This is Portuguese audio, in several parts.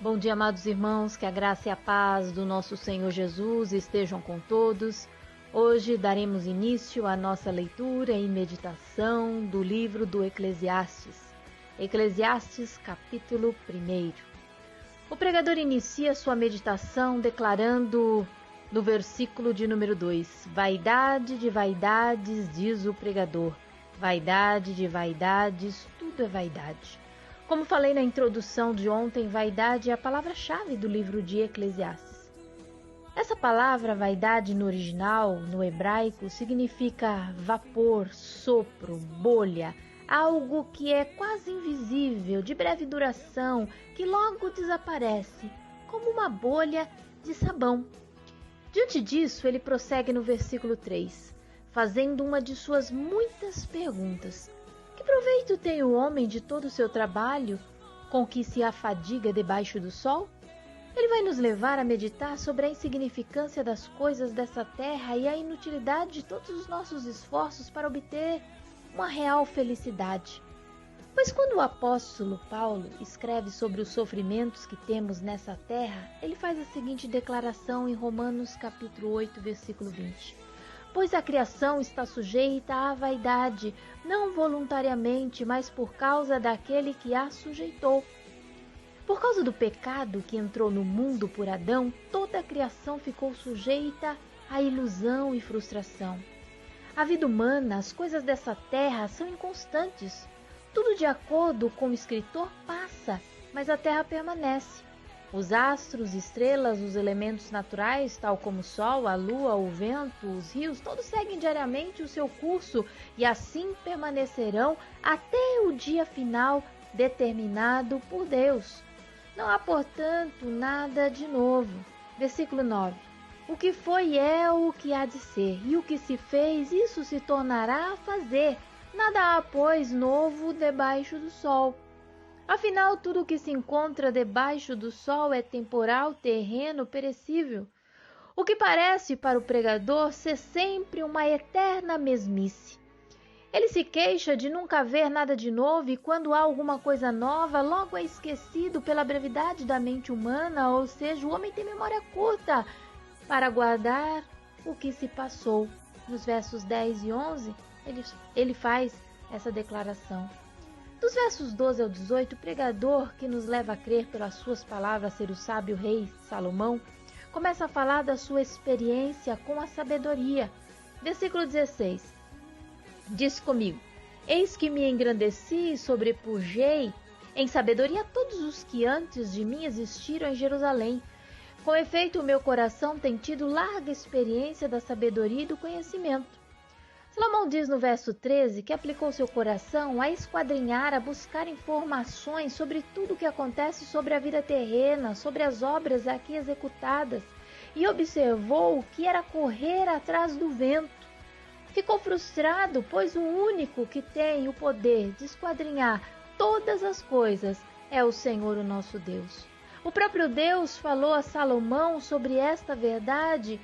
Bom dia, amados irmãos, que a graça e a paz do nosso Senhor Jesus estejam com todos. Hoje daremos início à nossa leitura e meditação do livro do Eclesiastes. Eclesiastes, capítulo 1. O pregador inicia sua meditação declarando no versículo de número 2: Vaidade de vaidades, diz o pregador. Vaidade de vaidades, tudo é vaidade. Como falei na introdução de ontem, vaidade é a palavra-chave do livro de Eclesiastes. Essa palavra vaidade no original, no hebraico, significa vapor, sopro, bolha, algo que é quase invisível, de breve duração, que logo desaparece, como uma bolha de sabão. Diante disso, ele prossegue no versículo 3, fazendo uma de suas muitas perguntas. Que proveito tem o homem de todo o seu trabalho com que se afadiga debaixo do sol? Ele vai nos levar a meditar sobre a insignificância das coisas dessa terra e a inutilidade de todos os nossos esforços para obter uma real felicidade. Pois quando o apóstolo Paulo escreve sobre os sofrimentos que temos nessa terra, ele faz a seguinte declaração em Romanos capítulo 8, versículo 20. Pois a criação está sujeita à vaidade, não voluntariamente, mas por causa daquele que a sujeitou. Por causa do pecado que entrou no mundo por Adão, toda a criação ficou sujeita à ilusão e frustração. A vida humana, as coisas dessa terra são inconstantes. Tudo de acordo com o escritor passa, mas a terra permanece. Os astros, estrelas, os elementos naturais, tal como o sol, a lua, o vento, os rios, todos seguem diariamente o seu curso e assim permanecerão até o dia final determinado por Deus. Não há, portanto, nada de novo. Versículo 9. O que foi é o que há de ser, e o que se fez, isso se tornará a fazer. Nada há, pois, novo debaixo do sol. Afinal, tudo o que se encontra debaixo do sol é temporal, terreno, perecível. O que parece para o pregador ser sempre uma eterna mesmice. Ele se queixa de nunca ver nada de novo e quando há alguma coisa nova, logo é esquecido pela brevidade da mente humana, ou seja, o homem tem memória curta para guardar o que se passou. Nos versos 10 e 11, ele faz essa declaração. Dos versos 12 ao 18, o pregador, que nos leva a crer pelas suas palavras ser o sábio rei Salomão, começa a falar da sua experiência com a sabedoria. Versículo 16. Diz comigo: Eis que me engrandeci e sobrepujei em sabedoria todos os que antes de mim existiram em Jerusalém. Com efeito, o meu coração tem tido larga experiência da sabedoria e do conhecimento. Salomão diz no verso 13 que aplicou seu coração a esquadrinhar, a buscar informações sobre tudo o que acontece sobre a vida terrena, sobre as obras aqui executadas, e observou que era correr atrás do vento. Ficou frustrado, pois o único que tem o poder de esquadrinhar todas as coisas é o Senhor, o nosso Deus. O próprio Deus falou a Salomão sobre esta verdade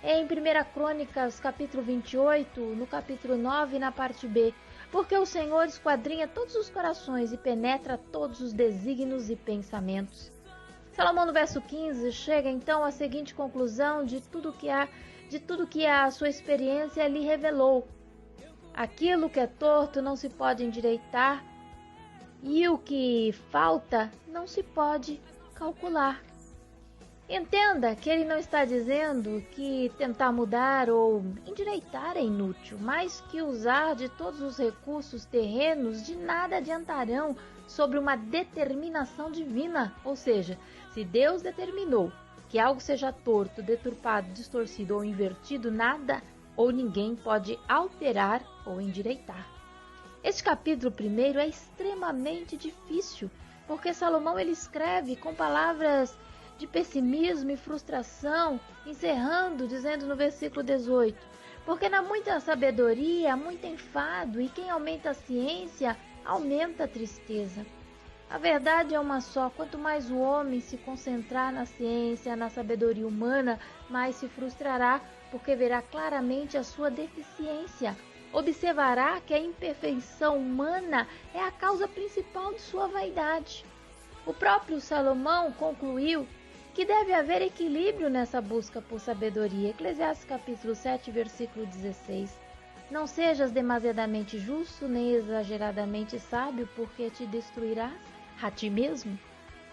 em 1 Crônicas, capítulo 28, no capítulo 9, na parte B, porque o Senhor esquadrinha todos os corações e penetra todos os desígnios e pensamentos. Salomão, no verso 15, chega então à seguinte conclusão de tudo que a sua experiência lhe revelou. Aquilo que é torto não se pode endireitar, e o que falta não se pode calcular. Entenda que ele não está dizendo que tentar mudar ou endireitar é inútil, mas que usar de todos os recursos terrenos de nada adiantarão sobre uma determinação divina. Ou seja, se Deus determinou que algo seja torto, deturpado, distorcido ou invertido, nada ou ninguém pode alterar ou endireitar. Este capítulo 1 é extremamente difícil, porque Salomão ele escreve com palavras de pessimismo e frustração, encerrando, dizendo no versículo 18, porque na muita sabedoria, há muito enfado, e quem aumenta a ciência, aumenta a tristeza. A verdade é uma só, quanto mais o homem se concentrar na ciência, na sabedoria humana, mais se frustrará, porque verá claramente a sua deficiência. Observará que a imperfeição humana é a causa principal de sua vaidade. O próprio Salomão concluiu que deve haver equilíbrio nessa busca por sabedoria. Eclesiastes capítulo 7, versículo 16. Não sejas demasiadamente justo, nem exageradamente sábio, porque te destruirás a ti mesmo.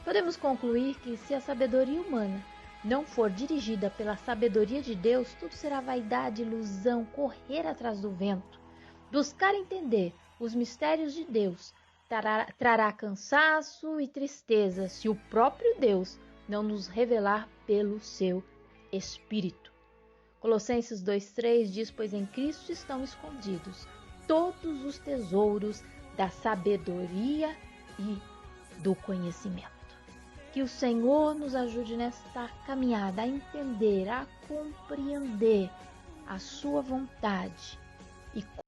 Podemos concluir que se a sabedoria humana não for dirigida pela sabedoria de Deus, tudo será vaidade, ilusão, correr atrás do vento. Buscar entender os mistérios de Deus trará cansaço e tristeza se o próprio Deus não nos revelar pelo seu Espírito. Colossenses 2,3 diz: pois em Cristo estão escondidos todos os tesouros da sabedoria e do conhecimento. Que o Senhor nos ajude nesta caminhada a entender, a compreender a sua vontade e